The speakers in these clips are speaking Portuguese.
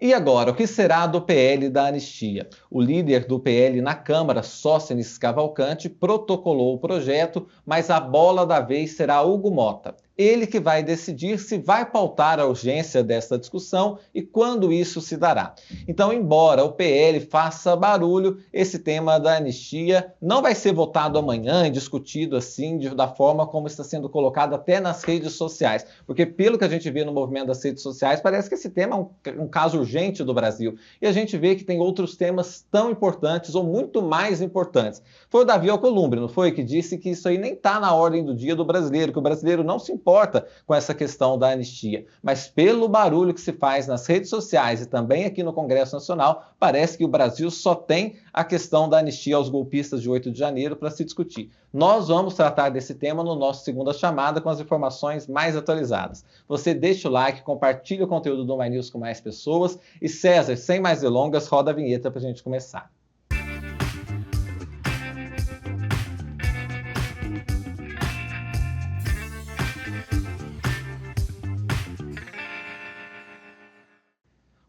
E agora, o que será do PL da anistia? O líder do PL na Câmara, Sóstenes Cavalcante, protocolou o projeto, mas a bola da vez será Hugo Mota. Ele que vai decidir se vai pautar a urgência desta discussão e quando isso se dará. Então, embora o PL faça barulho, esse tema da anistia não vai ser votado amanhã e discutido assim, da forma como está sendo colocado até nas redes sociais. Porque pelo que a gente vê no movimento das redes sociais, parece que esse tema é um caso urgente do Brasil. E a gente vê que tem outros temas tão importantes ou muito mais importantes. Foi o Davi Alcolumbre, não foi? Que disse que isso aí nem está na ordem do dia do brasileiro, que o brasileiro não se importa com essa questão da anistia. Mas pelo barulho que se faz nas redes sociais e também aqui no Congresso Nacional, parece que o Brasil só tem a questão da anistia aos golpistas de 8 de janeiro para se discutir. Nós vamos tratar desse tema no nosso Segunda Chamada com as informações mais atualizadas. Você deixa o like, compartilha o conteúdo do My News com mais pessoas e César, sem mais delongas, roda a vinheta para a gente começar.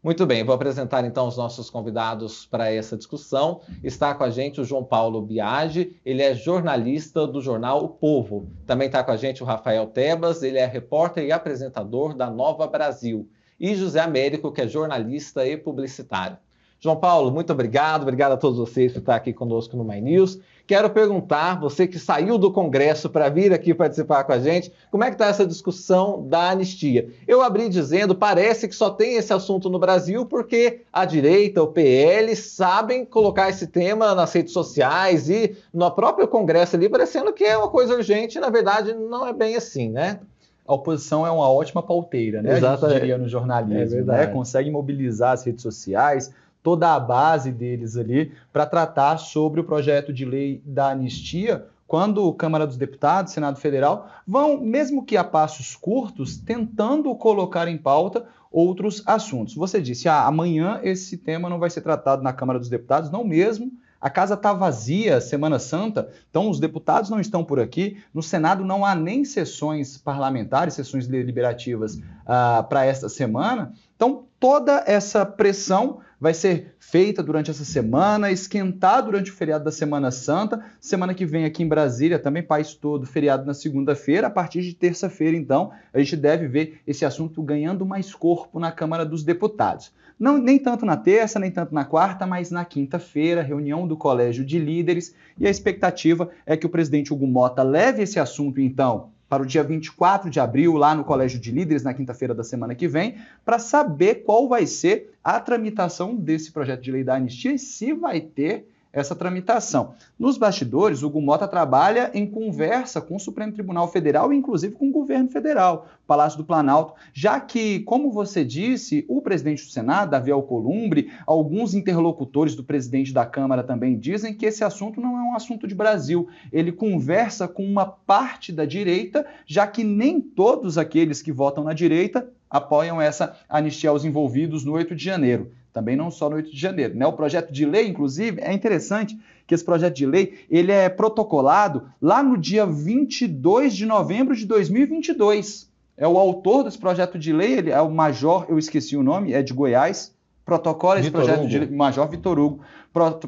Muito bem, vou apresentar então os nossos convidados para essa discussão. Está com a gente o João Paulo Biagi, ele é jornalista do jornal O Povo. Também está com a gente o Rafael Tebas, ele é repórter e apresentador da Nova Brasil. E José Américo, que é jornalista e publicitário. João Paulo, muito obrigado a todos vocês por estar aqui conosco no My News. Quero perguntar, você que saiu do Congresso para vir aqui participar com a gente, como é que está essa discussão da anistia? Eu abri dizendo, parece que só tem esse assunto no Brasil porque a direita, o PL, sabem colocar esse tema nas redes sociais e no próprio Congresso ali, parecendo que é uma coisa urgente, e na verdade não é bem assim, né? A oposição é uma ótima pauteira, né? Exato, a gente diria no jornalismo, né? Consegue mobilizar as redes sociais, toda a base deles ali, para tratar sobre o projeto de lei da anistia, quando a Câmara dos Deputados, Senado Federal, vão, mesmo que a passos curtos, tentando colocar em pauta outros assuntos. Você disse, amanhã esse tema não vai ser tratado na Câmara dos Deputados, não mesmo. A casa está vazia, Semana Santa, então os deputados não estão por aqui. No Senado não há nem sessões parlamentares, sessões deliberativas para esta semana. Então, toda essa pressão vai ser feita durante essa semana, esquentar durante o feriado da Semana Santa. Semana que vem aqui em Brasília, também país todo, feriado na segunda-feira. A partir de terça-feira, então, a gente deve ver esse assunto ganhando mais corpo na Câmara dos Deputados. Não, nem tanto na terça, nem tanto na quarta, mas na quinta-feira, reunião do Colégio de Líderes, e a expectativa é que o presidente Hugo Mota leve esse assunto, então, para o dia 24 de abril, lá no Colégio de Líderes, na quinta-feira da semana que vem, para saber qual vai ser a tramitação desse projeto de lei da anistia e se vai ter essa tramitação. Nos bastidores, o Hugo Mota trabalha em conversa com o Supremo Tribunal Federal e, inclusive, com o governo federal, o Palácio do Planalto, já que, como você disse, o presidente do Senado, Davi Alcolumbre, alguns interlocutores do presidente da Câmara também dizem que esse assunto não é um assunto de Brasil. Ele conversa com uma parte da direita, já que nem todos aqueles que votam na direita apoiam essa anistia aos envolvidos no 8 de janeiro. Também não só no 8 de janeiro, né? O projeto de lei, inclusive, é interessante que esse projeto de lei ele é protocolado lá no dia 22 de novembro de 2022. É o autor desse projeto de lei, ele é o Major, eu esqueci o nome, é de Goiás, protocola esse projeto de lei, Major Vitor Hugo,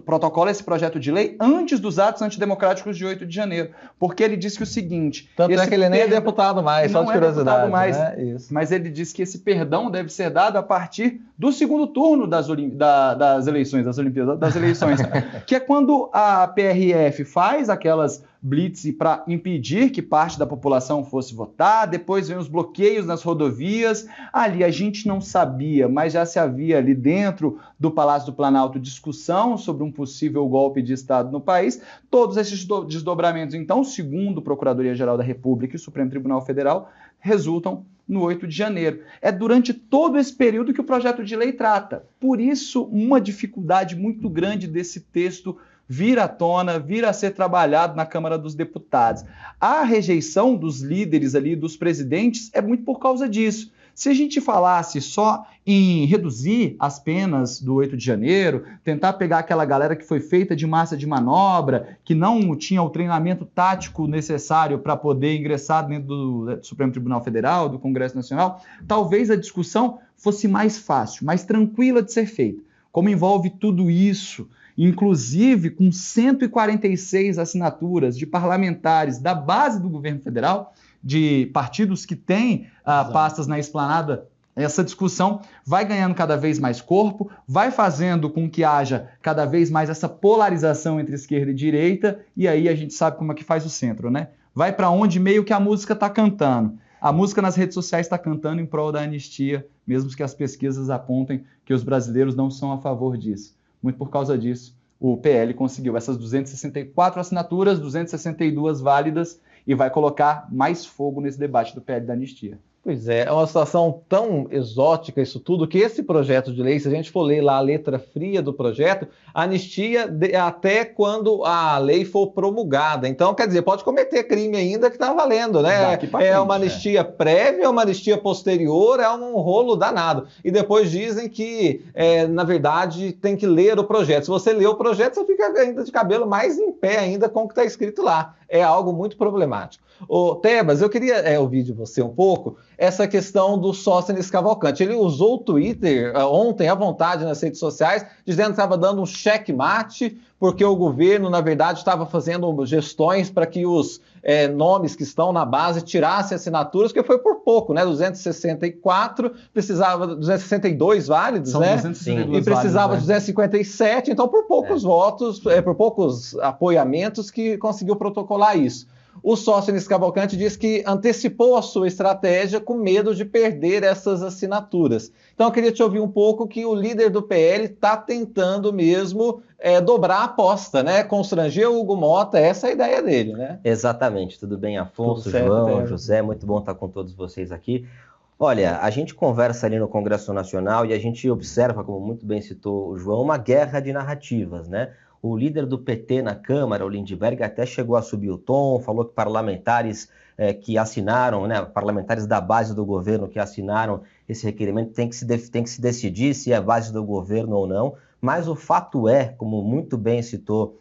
protocola esse projeto de lei antes dos atos antidemocráticos de 8 de janeiro, porque ele disse que o seguinte... Tanto é que ele nem é deputado mais, só de curiosidade. Mais, né? Isso. Mas ele disse que esse perdão deve ser dado a partir do segundo turno das eleições, das eleições, que é quando a PRF faz aquelas blitz para impedir que parte da população fosse votar, depois vem os bloqueios nas rodovias, ali a gente não sabia, mas já se havia ali dentro do Palácio do Planalto discussão sobre um possível golpe de Estado no país. Todos esses desdobramentos, então, segundo a Procuradoria-Geral da República e o Supremo Tribunal Federal, resultam no 8 de janeiro. É durante todo esse período que o projeto de lei trata. Por isso, uma dificuldade muito grande desse texto vir à tona, vir a ser trabalhado na Câmara dos Deputados. A rejeição dos líderes ali, dos presidentes, é muito por causa disso. Se a gente falasse só em reduzir as penas do 8 de janeiro, tentar pegar aquela galera que foi feita de massa de manobra, que não tinha o treinamento tático necessário para poder ingressar dentro do Supremo Tribunal Federal, do Congresso Nacional, talvez a discussão fosse mais fácil, mais tranquila de ser feita. Como envolve tudo isso, inclusive com 146 assinaturas de parlamentares da base do governo federal, de partidos que têm pastas na esplanada, essa discussão vai ganhando cada vez mais corpo, vai fazendo com que haja cada vez mais essa polarização entre esquerda e direita, e aí a gente sabe como é que faz o centro, né? Vai para onde meio que a música está cantando. A música nas redes sociais está cantando em prol da anistia, mesmo que as pesquisas apontem que os brasileiros não são a favor disso. Muito por causa disso, o PL conseguiu essas 264 assinaturas, 262 válidas, e vai colocar mais fogo nesse debate do PL da anistia. Pois é uma situação tão exótica isso tudo, que esse projeto de lei, se a gente for ler lá a letra fria do projeto, anistia até quando a lei for promulgada. Então, quer dizer, pode cometer crime ainda que está valendo, né? É uma anistia prévia, uma anistia posterior, é um rolo danado. E depois dizem que, na verdade, tem que ler o projeto. Se você lê o projeto, você fica ainda de cabelo mais em pé ainda com o que está escrito lá. É algo muito problemático. Ô, Tebas, eu queria ouvir de você um pouco essa questão do Sóstenes Cavalcante. Ele usou o Twitter ontem à vontade nas redes sociais, dizendo que estava dando um checkmate, porque o governo, na verdade, estava fazendo gestões para que os nomes que estão na base tirassem assinaturas, que foi por pouco, né? 264, precisava 262 válidos, são, né? 262 e precisava válidos, 257, então por poucos votos, por poucos apoiamentos que conseguiu protocolar isso. O Sóstenes Cavalcante diz que antecipou a sua estratégia com medo de perder essas assinaturas. Então eu queria te ouvir um pouco que o líder do PL está tentando mesmo dobrar a aposta, né? Constranger o Hugo Mota, essa é a ideia dele, né? Exatamente. Tudo bem, Afonso, Tudo certo, João, José, muito bom estar com todos vocês aqui. Olha, a gente conversa ali no Congresso Nacional e a gente observa, como muito bem citou o João, uma guerra de narrativas, né? O líder do PT na Câmara, o Lindbergh, até chegou a subir o tom, falou que parlamentares que assinaram, né, parlamentares da base do governo que assinaram esse requerimento tem que se decidir se é base do governo ou não, mas o fato é, como muito bem citou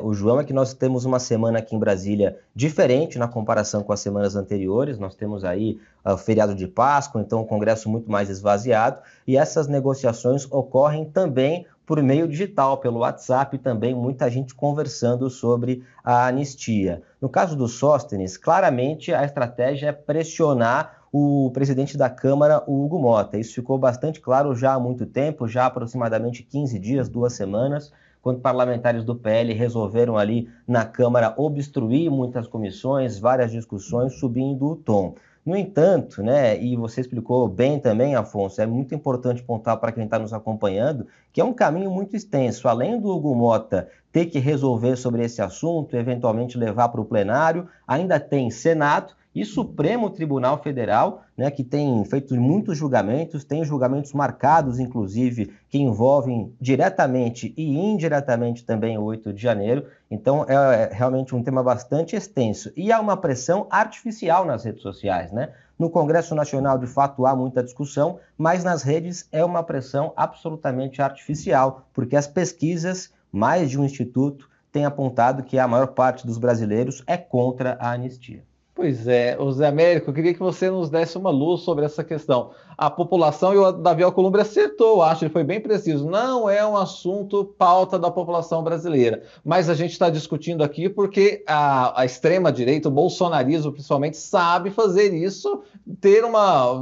o João, é que nós temos uma semana aqui em Brasília diferente na comparação com as semanas anteriores. Nós temos aí o feriado de Páscoa, então o Congresso muito mais esvaziado, e essas negociações ocorrem também por meio digital, pelo WhatsApp, e também muita gente conversando sobre a anistia. No caso do Sóstenes, claramente a estratégia é pressionar o presidente da Câmara, o Hugo Mota. Isso ficou bastante claro já há muito tempo, já há aproximadamente 15 dias, 2 semanas, quando parlamentares do PL resolveram ali na Câmara obstruir muitas comissões, várias discussões, subindo o tom. No entanto, né, e você explicou bem também, Afonso, é muito importante pontuar para quem está nos acompanhando, que é um caminho muito extenso. Além do Hugo Mota ter que resolver sobre esse assunto, eventualmente levar para o plenário, ainda tem Senado e Supremo Tribunal Federal, né, que tem feito muitos julgamentos, tem julgamentos marcados, inclusive, que envolvem diretamente e indiretamente também o 8 de janeiro. Então, é realmente um tema bastante extenso. E há uma pressão artificial nas redes sociais, né? No Congresso Nacional, de fato, há muita discussão, mas nas redes é uma pressão absolutamente artificial, porque as pesquisas, mais de um instituto, têm apontado que a maior parte dos brasileiros é contra a anistia. Pois é, Zé Américo, eu queria que você nos desse uma luz sobre essa questão. A população, e o Davi Alcolumbre acertou, acho, ele foi bem preciso, não é um assunto pauta da população brasileira, mas a gente está discutindo aqui porque a extrema-direita, o bolsonarismo principalmente, sabe fazer isso,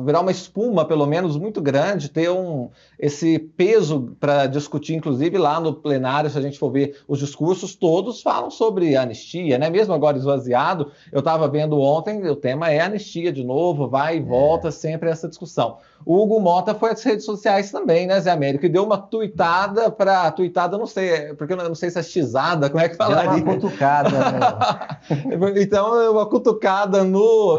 virar uma espuma, pelo menos, muito grande, ter esse peso para discutir, inclusive lá no plenário, se a gente for ver os discursos, todos falam sobre anistia, né? Mesmo agora esvaziado, eu estava vendo ontem, o tema é anistia de novo, vai e volta, sempre essa discussão. O Hugo Mota foi às redes sociais também, né, Zé Américo? E deu uma tuitada não sei, porque eu não sei se é xizada, como é que falaria? Deu uma cutucada, né? Então, uma cutucada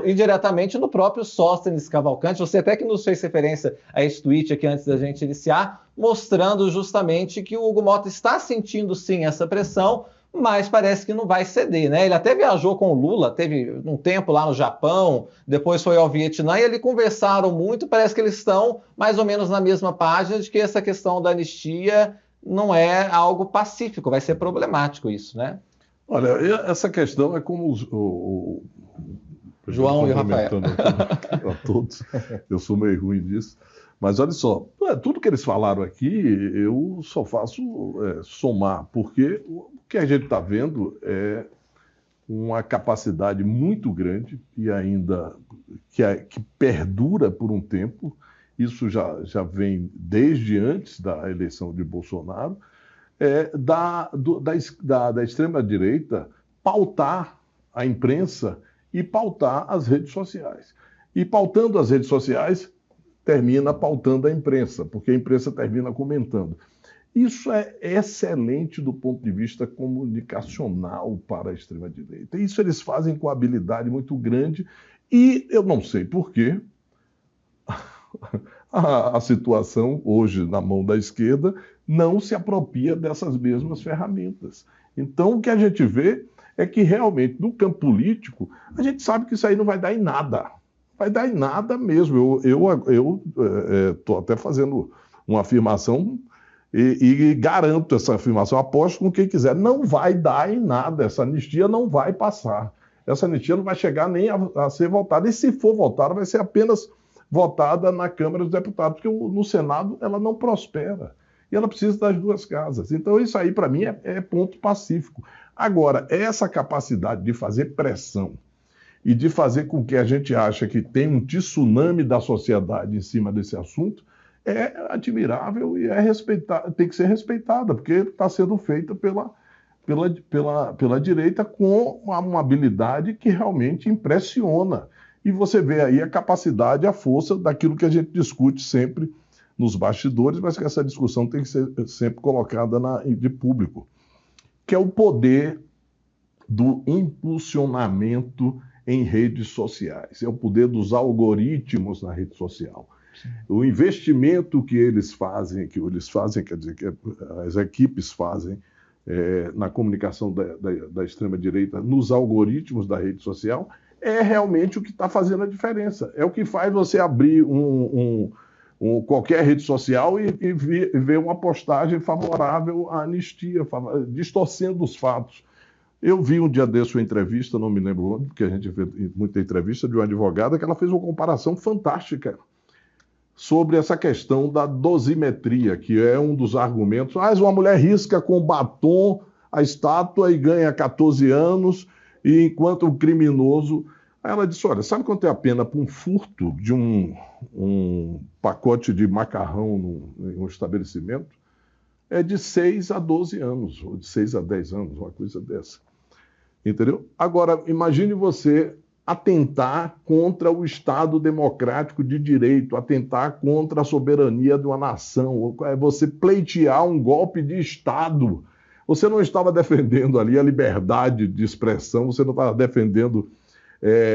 indiretamente no próprio Sóstenes Cavalcante. Você até que nos fez referência a esse tweet aqui antes da gente iniciar, mostrando justamente que o Hugo Mota está sentindo sim essa pressão, mas parece que não vai ceder, né? Ele até viajou com o Lula, teve um tempo lá no Japão, depois foi ao Vietnã e eles conversaram muito, parece que eles estão mais ou menos na mesma página de que essa questão da anistia não é algo pacífico, vai ser problemático isso, né? Olha, essa questão é como o João e o Rafael. A todos, eu sou meio ruim disso. Mas olha só, tudo que eles falaram aqui, eu só faço somar, porque o que a gente está vendo é uma capacidade muito grande e ainda que perdura por um tempo. Isso já vem desde antes da eleição de Bolsonaro, da extrema-direita pautar a imprensa e pautar as redes sociais. E pautando as redes sociais, termina pautando a imprensa, porque a imprensa termina comentando. Isso é excelente do ponto de vista comunicacional para a extrema-direita. Isso eles fazem com habilidade muito grande e eu não sei por quê a situação hoje na mão da esquerda não se apropria dessas mesmas ferramentas. Então, o que a gente vê é que realmente, no campo político, a gente sabe que isso aí não vai dar em nada. Vai dar em nada mesmo. Eu estou até fazendo uma afirmação e garanto essa afirmação, aposto com quem quiser. Não vai dar em nada, essa anistia não vai passar. Essa anistia não vai chegar nem a ser votada. E se for votada, vai ser apenas votada na Câmara dos Deputados, porque no Senado ela não prospera. E ela precisa das duas casas. Então isso aí, para mim, é ponto pacífico. Agora, essa capacidade de fazer pressão e de fazer com que a gente ache que tem um tsunami da sociedade em cima desse assunto, é admirável e tem que ser respeitada, porque está sendo feita pela direita com uma habilidade que realmente impressiona. E você vê aí a capacidade, a força daquilo que a gente discute sempre nos bastidores, mas que essa discussão tem que ser sempre colocada de público, que é o poder do impulsionamento em redes sociais, é o poder dos algoritmos na rede social. Sim. O investimento que eles fazem, quer dizer, que as equipes fazem na comunicação da extrema-direita, nos algoritmos da rede social, é realmente o que está fazendo a diferença. É o que faz você abrir qualquer rede social e ver uma postagem favorável à anistia, distorcendo os fatos. Eu vi um dia desse uma entrevista, não me lembro onde, porque a gente vê muita entrevista, de uma advogada que ela fez uma comparação fantástica sobre essa questão da dosimetria, que é um dos argumentos. Uma mulher risca com batom a estátua e ganha 14 anos, e enquanto o criminoso... Aí ela disse, olha, sabe quanto é a pena para um furto de um pacote de macarrão em um estabelecimento? É de 6 a 12 anos, ou de 6 a 10 anos, uma coisa dessa. Entendeu? Agora, imagine você atentar contra o Estado democrático de direito, atentar contra a soberania de uma nação, você pleitear um golpe de Estado. Você não estava defendendo ali a liberdade de expressão, você não estava defendendo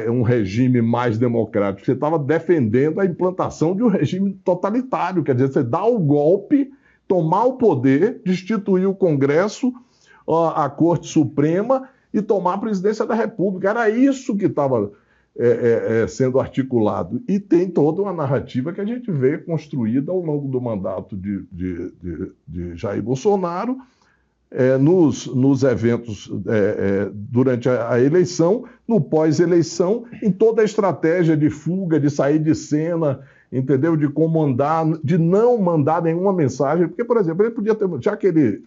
um regime mais democrático, você estava defendendo a implantação de um regime totalitário, quer dizer, você dá o golpe, tomar o poder, destituir o Congresso, a Corte Suprema e tomar a presidência da República. Era isso que estava sendo articulado. E tem toda uma narrativa que a gente vê construída ao longo do mandato de Jair Bolsonaro, nos eventos durante a eleição, no pós-eleição, em toda a estratégia de fuga, de sair de cena, entendeu? De comandar, de não mandar nenhuma mensagem. Porque, por exemplo, ele podia ter... Já que ele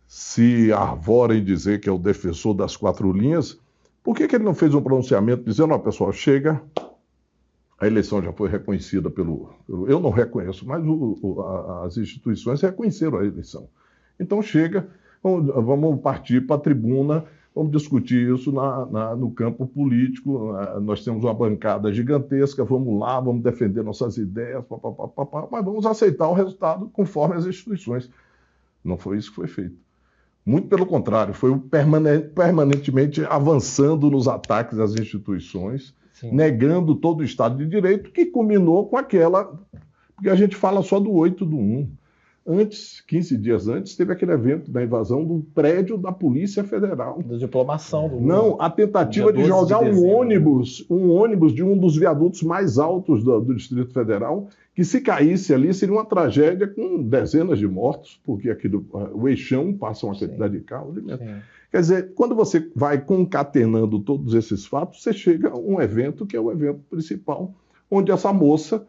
se arvora em dizer que é o defensor das 4 linhas, por que ele não fez um pronunciamento dizendo, ó, pessoal, chega, a eleição já foi reconhecida eu não reconheço, mas as instituições reconheceram a eleição. Então chega, vamos partir para a tribuna, vamos discutir isso no campo político, nós temos uma bancada gigantesca, vamos lá, vamos defender nossas ideias, mas vamos aceitar o resultado conforme as instituições. Não foi isso que foi feito. Muito pelo contrário, foi permanentemente avançando nos ataques às instituições, sim, negando todo o Estado de Direito, que culminou com aquela... Porque a gente fala só do 8 do 1. Antes, 15 dias antes, teve aquele evento da invasão do prédio da Polícia Federal. Da diplomação. Não, a tentativa de jogar um ônibus de um dos viadutos mais altos do Distrito Federal, que se caísse ali seria uma tragédia com dezenas de mortos, porque o eixão passa uma quantidade de carros. Quer dizer, quando você vai concatenando todos esses fatos, você chega a um evento que é o evento principal, onde essa moça,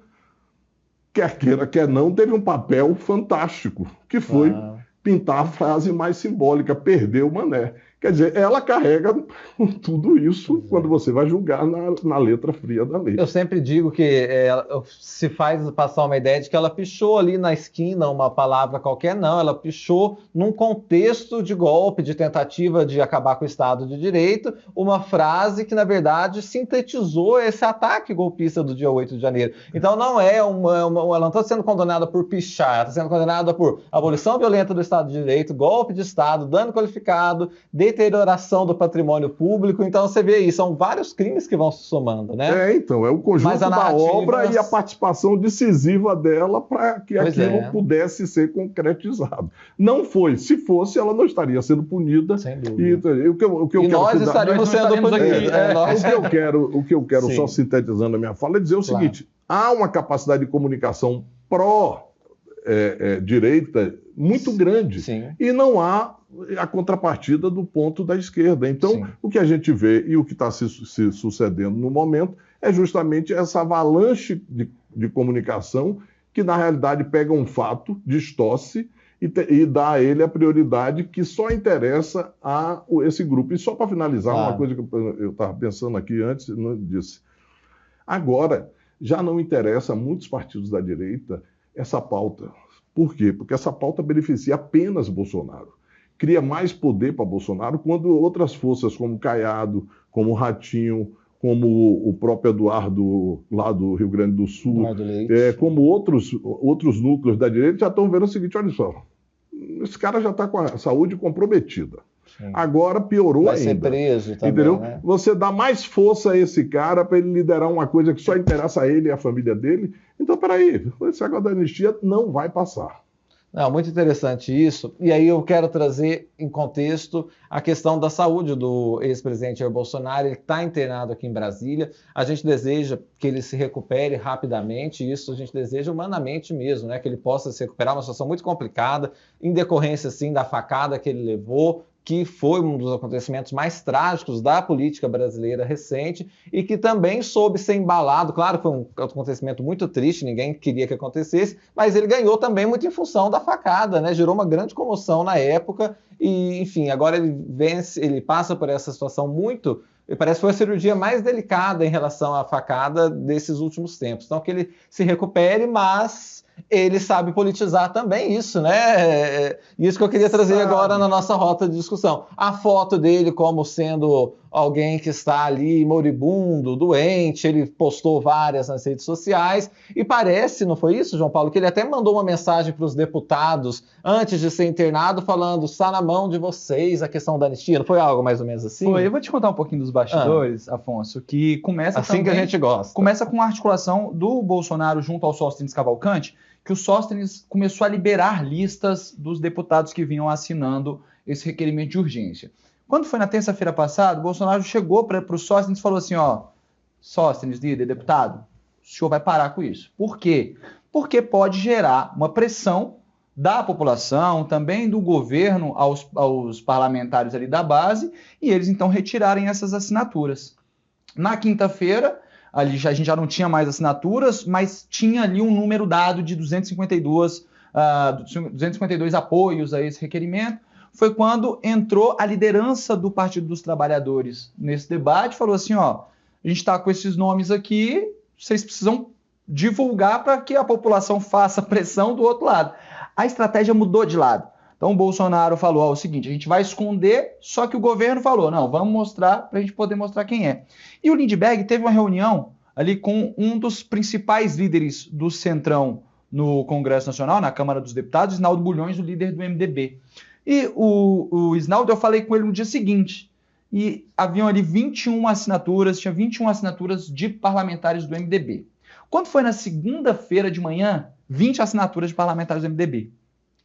quer queira, quer não, teve um papel fantástico, que foi pintar a frase mais simbólica, perdeu o mané. Quer dizer, ela carrega tudo isso quando você vai julgar na letra fria da lei. Eu sempre digo que se faz passar uma ideia de que ela pichou ali na esquina uma palavra qualquer, não, ela pichou num contexto de golpe, de tentativa de acabar com o Estado de Direito, uma frase que, na verdade, sintetizou esse ataque golpista do dia 8 de janeiro. Então, não é ela não está sendo condenada por pichar, ela está sendo condenada por abolição violenta do Estado de Direito, golpe de Estado, dano qualificado, deterioração do patrimônio público. Então você vê aí, são vários crimes que vão se somando, né? Então, é o conjunto da obra e a participação decisiva dela para que aquilo pudesse ser concretizado. Não foi. Se fosse, ela não estaria sendo punida. Sem dúvida. E nós estaríamos sendo punidos. O que eu quero só sintetizando a minha fala, é dizer o seguinte: há uma capacidade de comunicação pró-direita muito grande. E não há a contrapartida do ponto da esquerda. Então, o que a gente vê e o que está se sucedendo no momento é justamente essa avalanche de comunicação que, na realidade, pega um fato, distorce e dá a ele a prioridade que só interessa a esse grupo. E só para finalizar, uma coisa que eu estava pensando aqui antes, não disse. Agora, já não interessa a muitos partidos da direita essa pauta. Por quê? Porque essa pauta beneficia apenas Bolsonaro. Cria mais poder para Bolsonaro, quando outras forças como Caiado, como Ratinho, como o próprio Eduardo lá do Rio Grande do Sul, como outros núcleos da direita já estão vendo o seguinte: olha só, esse cara já está com a saúde comprometida. Agora piorou ainda. Vai ser preso também, entendeu? Né? Você dá mais força a esse cara para ele liderar uma coisa que só interessa a ele e a família dele. Então, peraí, esse negócio da anistia não vai passar. Não, muito interessante isso. E aí eu quero trazer em contexto a questão da saúde do ex-presidente Jair Bolsonaro. Ele está internado aqui em Brasília. A gente deseja que ele se recupere rapidamente. Isso a gente deseja humanamente mesmo, né? Que ele possa se recuperar. Uma situação muito complicada, em decorrência, sim, da facada que ele levou, que foi um dos acontecimentos mais trágicos da política brasileira recente e que também soube ser embalado. Claro, foi um acontecimento muito triste, ninguém queria que acontecesse, mas ele ganhou também muito em função da facada, né? Gerou uma grande comoção na época e, enfim, agora ele passa por essa situação muito... Parece que foi a cirurgia mais delicada em relação à facada desses últimos tempos. Então, que ele se recupere, mas ele sabe politizar também isso, né? Isso que eu queria trazer agora na nossa rota de discussão. A foto dele como sendo alguém que está ali moribundo, doente, ele postou várias nas redes sociais e parece, não foi isso, João Paulo, que ele até mandou uma mensagem para os deputados antes de ser internado falando: está na mão de vocês a questão da anistia. Não foi algo mais ou menos assim? Foi. Eu vou te contar um pouquinho dos bastidores, Afonso, que começa assim também, que a gente gosta. Começa com a articulação do Bolsonaro junto ao Sóstenes Cavalcante, que o Sóstenes começou a liberar listas dos deputados que vinham assinando esse requerimento de urgência. Quando foi na terça-feira passada, o Bolsonaro chegou para o Sóstenes e falou assim: ó, Sóstenes, líder, deputado, o senhor vai parar com isso. Por quê? Porque pode gerar uma pressão da população, também do governo aos parlamentares ali da base, e eles então retirarem essas assinaturas. Na quinta-feira, ali a gente já não tinha mais assinaturas, mas tinha ali um número dado de 252 apoios a esse requerimento. Foi quando entrou a liderança do Partido dos Trabalhadores nesse debate, falou assim: ó, a gente está com esses nomes aqui, vocês precisam divulgar para que a população faça pressão do outro lado. A estratégia mudou de lado. Então o Bolsonaro falou: ó, o seguinte, a gente vai esconder, só que o governo falou: não, vamos mostrar para a gente poder mostrar quem é. E o Lindbergh teve uma reunião ali com um dos principais líderes do Centrão no Congresso Nacional, na Câmara dos Deputados, Isnaldo Bulhões, o líder do MDB. E o Isnaldo, eu falei com ele no dia seguinte, e haviam ali 21 assinaturas, tinha 21 assinaturas de parlamentares do MDB. Quando foi na segunda-feira de manhã, 20 assinaturas de parlamentares do MDB.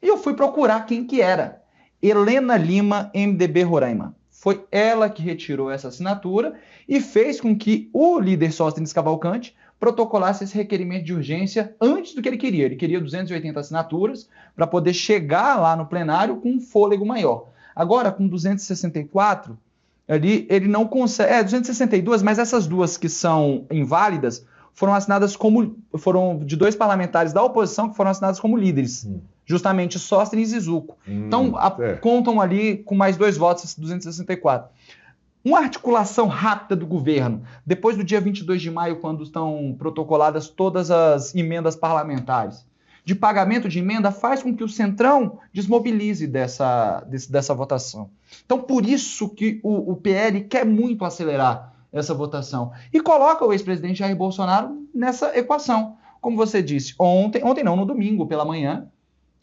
E eu fui procurar quem que era. Helena Lima, MDB Roraima. Foi ela que retirou essa assinatura e fez com que o líder Sóstenes Cavalcante protocolasse esse requerimento de urgência antes do que ele queria. Ele queria 280 assinaturas para poder chegar lá no plenário com um fôlego maior. Agora, com 264, ali ele não consegue... 262, mas essas duas que são inválidas foram assinadas foram de 2 parlamentares da oposição que foram assinadas como líderes. Justamente Sóstenes e Zucco. Então, contam ali com mais 2 votos, 264. Uma articulação rápida do governo, depois do dia 22 de maio, quando estão protocoladas todas as emendas parlamentares, de pagamento de emenda, faz com que o Centrão desmobilize dessa votação. Então, por isso que o PL quer muito acelerar essa votação. E coloca o ex-presidente Jair Bolsonaro nessa equação. Como você disse, no domingo pela manhã,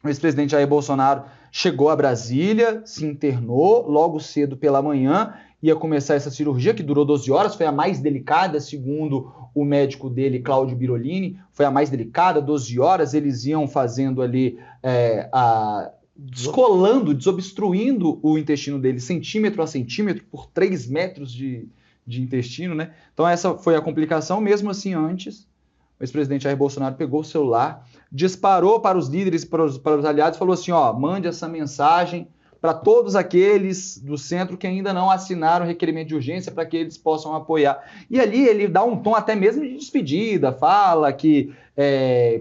o ex-presidente Jair Bolsonaro chegou a Brasília, se internou logo cedo pela manhã, ia começar essa cirurgia, que durou 12 horas, foi a mais delicada, segundo o médico dele, Cláudio Birolini, foi a mais delicada, 12 horas, eles iam fazendo ali, desobstruindo o intestino dele, centímetro a centímetro, por 3 metros de intestino, né? Então essa foi a complicação. Mesmo assim, antes, o ex-presidente Jair Bolsonaro pegou o celular, disparou para os líderes, para os aliados, falou assim, mande essa mensagem para todos aqueles do centro que ainda não assinaram o requerimento de urgência para que eles possam apoiar. E ali ele dá um tom até mesmo de despedida, fala que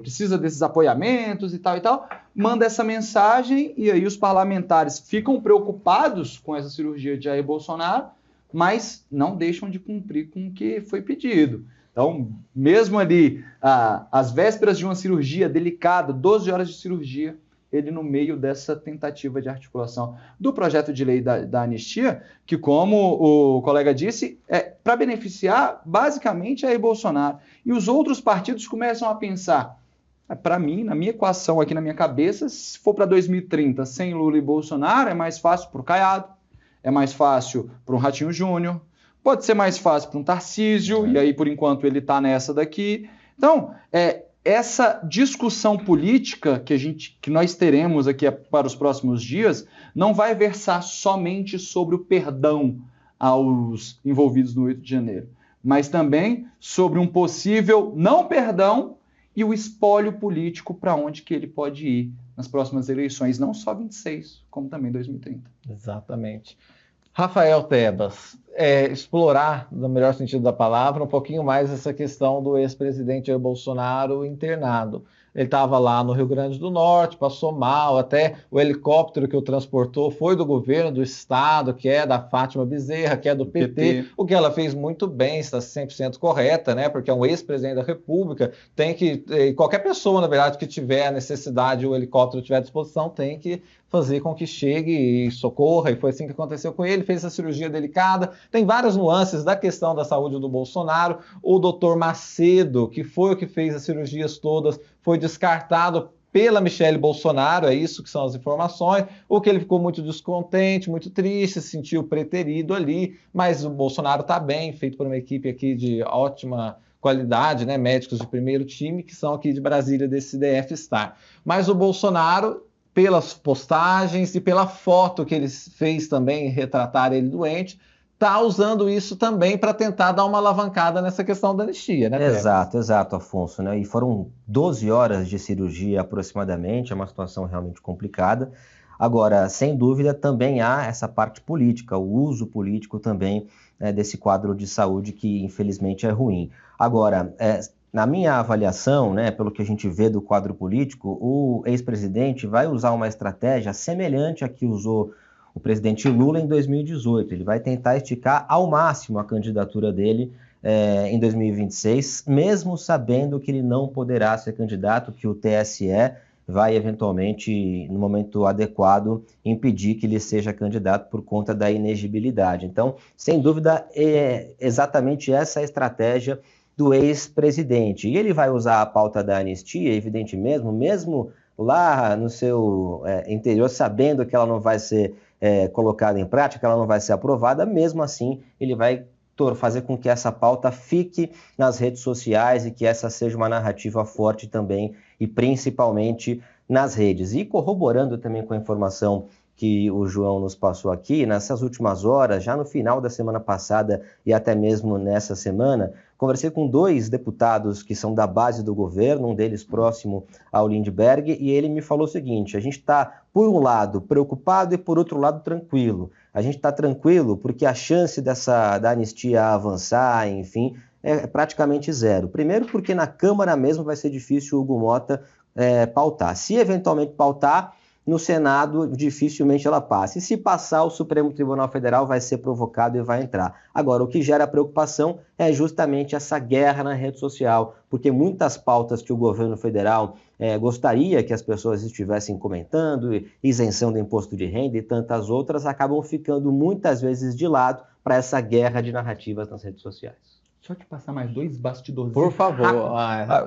precisa desses apoiamentos e tal, manda essa mensagem e aí os parlamentares ficam preocupados com essa cirurgia de Jair Bolsonaro, mas não deixam de cumprir com o que foi pedido. Então, mesmo ali, às vésperas de uma cirurgia delicada, 12 horas de cirurgia, ele no meio dessa tentativa de articulação do projeto de lei da anistia, que, como o colega disse, é para beneficiar basicamente Jair Bolsonaro. E os outros partidos começam a pensar, para mim, na minha equação aqui na minha cabeça, se for para 2030 sem Lula e Bolsonaro, é mais fácil para o Caiado, é mais fácil para um Ratinho Júnior, pode ser mais fácil para um Tarcísio, e aí, por enquanto, ele está nessa daqui. Então, essa discussão política que nós teremos aqui para os próximos dias não vai versar somente sobre o perdão aos envolvidos no 8 de janeiro, mas também sobre um possível não perdão e o espólio político para onde que ele pode ir nas próximas eleições, não só 26, como também 2030. Exatamente. Rafael Tebas, explorar, no melhor sentido da palavra, um pouquinho mais essa questão do ex-presidente Jair Bolsonaro internado. Ele estava lá no Rio Grande do Norte, passou mal, até o helicóptero que o transportou foi do governo do estado, que é da Fátima Bezerra, que é do PT, o que ela fez muito bem, está 100% correta, né? Porque é um ex-presidente da República, tem que, qualquer pessoa, na verdade, que tiver a necessidade, o helicóptero tiver à disposição, tem que fazer com que chegue e socorra, e foi assim que aconteceu com ele, fez essa cirurgia delicada. Tem várias nuances da questão da saúde do Bolsonaro. O doutor Macedo, que foi o que fez as cirurgias todas, foi descartado pela Michele Bolsonaro, é isso que são as informações, o que ele ficou muito descontente, muito triste, se sentiu preterido ali, mas o Bolsonaro está bem, feito por uma equipe aqui de ótima qualidade, né, médicos de primeiro time, que são aqui de Brasília, desse DF Star. Mas o Bolsonaro, pelas postagens e pela foto que ele fez também, retratar ele doente, está usando isso também para tentar dar uma alavancada nessa questão da anistia, né, Pedro? Exato, Afonso, né? E foram 12 horas de cirurgia aproximadamente, é uma situação realmente complicada. Agora, sem dúvida, também há essa parte política, o uso político também desse quadro de saúde que, infelizmente, é ruim. Agora, na minha avaliação, né, pelo que a gente vê do quadro político, o ex-presidente vai usar uma estratégia semelhante à que usou o presidente Lula em 2018. Ele vai tentar esticar ao máximo a candidatura dele em 2026, mesmo sabendo que ele não poderá ser candidato, que o TSE vai eventualmente, no momento adequado, impedir que ele seja candidato por conta da inegibilidade. Então, sem dúvida, é exatamente essa a estratégia do ex-presidente. E ele vai usar a pauta da anistia, evidentemente, mesmo lá no seu interior, sabendo que ela não vai ser colocada em prática, que ela não vai ser aprovada, mesmo assim ele vai fazer com que essa pauta fique nas redes sociais e que essa seja uma narrativa forte também e principalmente nas redes. E corroborando também com a informação que o João nos passou aqui, nessas últimas horas, já no final da semana passada e até mesmo nessa semana, conversei com 2 deputados que são da base do governo, um deles próximo ao Lindbergh, e ele me falou o seguinte: a gente está, por um lado, preocupado e por outro lado, tranquilo. A gente está tranquilo porque a chance da anistia avançar, enfim, é praticamente zero. Primeiro porque na Câmara mesmo vai ser difícil o Hugo Mota pautar. Se eventualmente pautar, no Senado dificilmente ela passa. E se passar, o Supremo Tribunal Federal vai ser provocado e vai entrar. Agora, o que gera preocupação é justamente essa guerra na rede social, porque muitas pautas que o governo federal gostaria que as pessoas estivessem comentando, isenção do imposto de renda e tantas outras, acabam ficando muitas vezes de lado para essa guerra de narrativas nas redes sociais. Só te passar mais 2 bastidores. Por favor.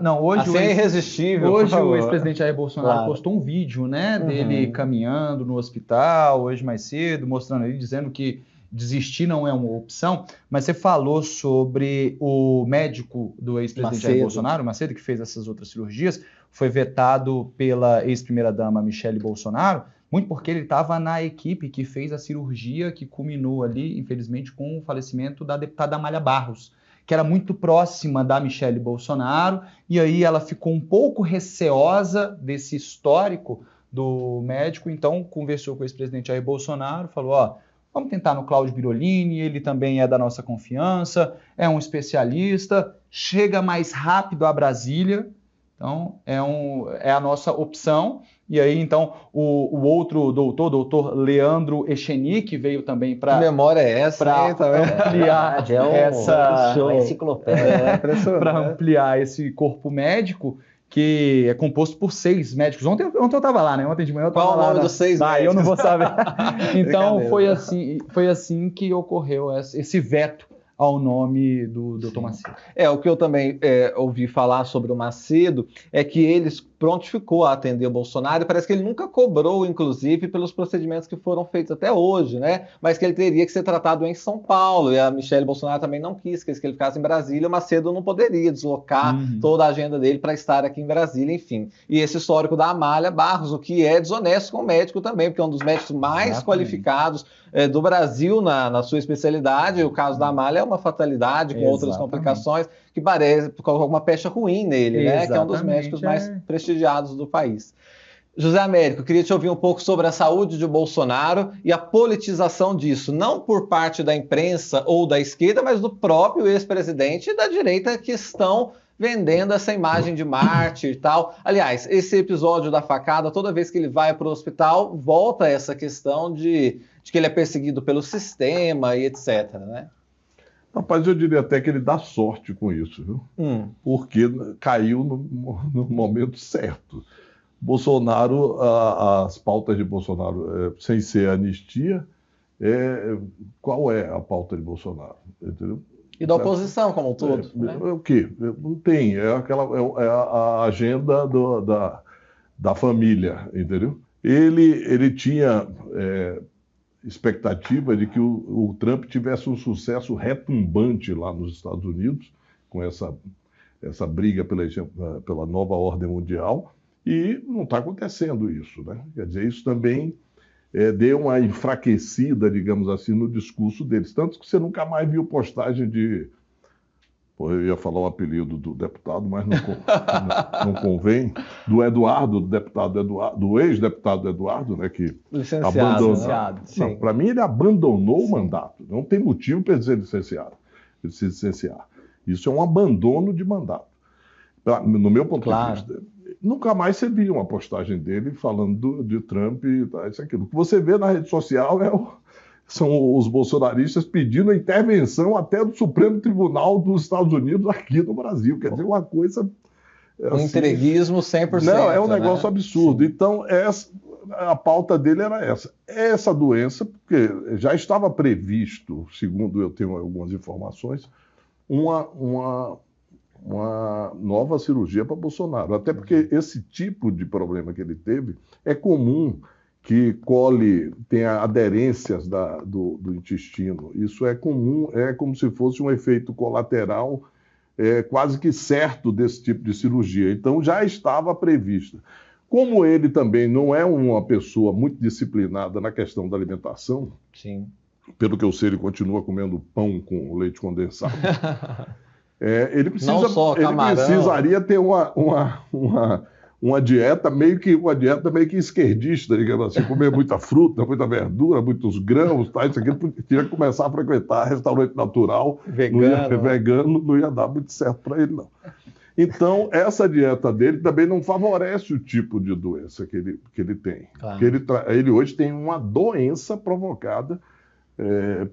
Não, hoje é irresistível. Hoje o ex-presidente Jair Bolsonaro postou um vídeo, né, dele caminhando no hospital, hoje mais cedo, mostrando ele, dizendo que desistir não é uma opção. Mas você falou sobre o médico do ex-presidente Jair Bolsonaro, Macedo, que fez essas outras cirurgias, foi vetado pela ex-primeira-dama Michele Bolsonaro, muito porque ele estava na equipe que fez a cirurgia que culminou ali, infelizmente, com o falecimento da deputada Amália Barros, que era muito próxima da Michele Bolsonaro, e aí ela ficou um pouco receosa desse histórico do médico, então conversou com o ex-presidente Jair Bolsonaro, falou, vamos tentar no Cláudio Birolini, ele também é da nossa confiança, é um especialista, chega mais rápido a Brasília, então é a nossa opção. E aí, então, o outro doutor Leandro Echenique, veio também para... Que memória é essa? Para ampliar essa enciclopédia. Para ampliar esse corpo médico, que é composto por 6 médicos. Ontem eu estava lá, né? Ontem de manhã eu estava lá. Qual o nome dos 6 médicos? Eu não vou saber. Então, foi assim que ocorreu esse veto ao nome do Dr. Macedo. O que eu também ouvi falar sobre o Macedo é que ele prontificou a atender o Bolsonaro e parece que ele nunca cobrou, inclusive, pelos procedimentos que foram feitos até hoje, né? Mas que ele teria que ser tratado em São Paulo, e a Michele Bolsonaro também não quis que ele ficasse em Brasília, o Macedo não poderia deslocar toda a agenda dele para estar aqui em Brasília, enfim. E esse histórico da Amália Barros, o que é desonesto com o médico também, porque é um dos médicos mais qualificados do Brasil na sua especialidade. O caso da Amália é uma fatalidade, com outras complicações, que parece com alguma pecha ruim nele, né? Que é um dos médicos mais prestigiados do país. José Américo, eu queria te ouvir um pouco sobre a saúde de Bolsonaro e a politização disso, não por parte da imprensa ou da esquerda, mas do próprio ex-presidente e da direita, que estão vendendo essa imagem de mártir e tal. Aliás, esse episódio da facada, toda vez que ele vai para o hospital, volta essa questão de que ele é perseguido pelo sistema e etc, né? Rapaz, eu diria até que ele dá sorte com isso, viu? Porque caiu no momento certo. Bolsonaro, as pautas de Bolsonaro, sem ser anistia, qual é a pauta de Bolsonaro? Entendeu? E da oposição como um todo. Né? O quê? Não tem. É a agenda da família, entendeu? Ele tinha expectativa de que o Trump tivesse um sucesso retumbante lá nos Estados Unidos, com essa briga pela nova ordem mundial, e não está acontecendo isso, né? Quer dizer, isso também deu uma enfraquecida, digamos assim, no discurso deles. Tanto que você nunca mais viu postagem de... eu ia falar o apelido do deputado, mas não convém. Do Eduardo, do ex-deputado Eduardo, né, que abandonou. Né? Para mim, ele abandonou o mandato. Não tem motivo para ele se licenciar. Isso é um abandono de mandato. No meu ponto de vista. Nunca mais você viu uma postagem dele falando de Trump e isso aquilo. O que você vê na rede social são os bolsonaristas pedindo a intervenção até do Supremo Tribunal dos Estados Unidos aqui no Brasil. Quer dizer, uma coisa... Um entreguismo 100%. Não, é um negócio absurdo. Sim. Então, a pauta dele era essa. Essa doença, porque já estava previsto, segundo eu tenho algumas informações, uma nova cirurgia para Bolsonaro. Até porque esse tipo de problema que ele teve é comum, que tenha aderências do intestino. Isso é comum, é como se fosse um efeito colateral quase que certo desse tipo de cirurgia. Então já estava prevista. Como ele também não é uma pessoa muito disciplinada na questão da alimentação, Sim. Pelo que eu sei, ele continua comendo pão com leite condensado. Ele precisaria ter uma dieta meio que esquerdista, digamos assim, comer muita fruta, muita verdura, muitos grãos, tá? Isso aqui tinha que começar a frequentar restaurante natural, vegano, não ia dar muito certo para ele, não. Então, essa dieta dele também não favorece o tipo de doença que ele tem. Claro. Ele hoje tem uma doença provocada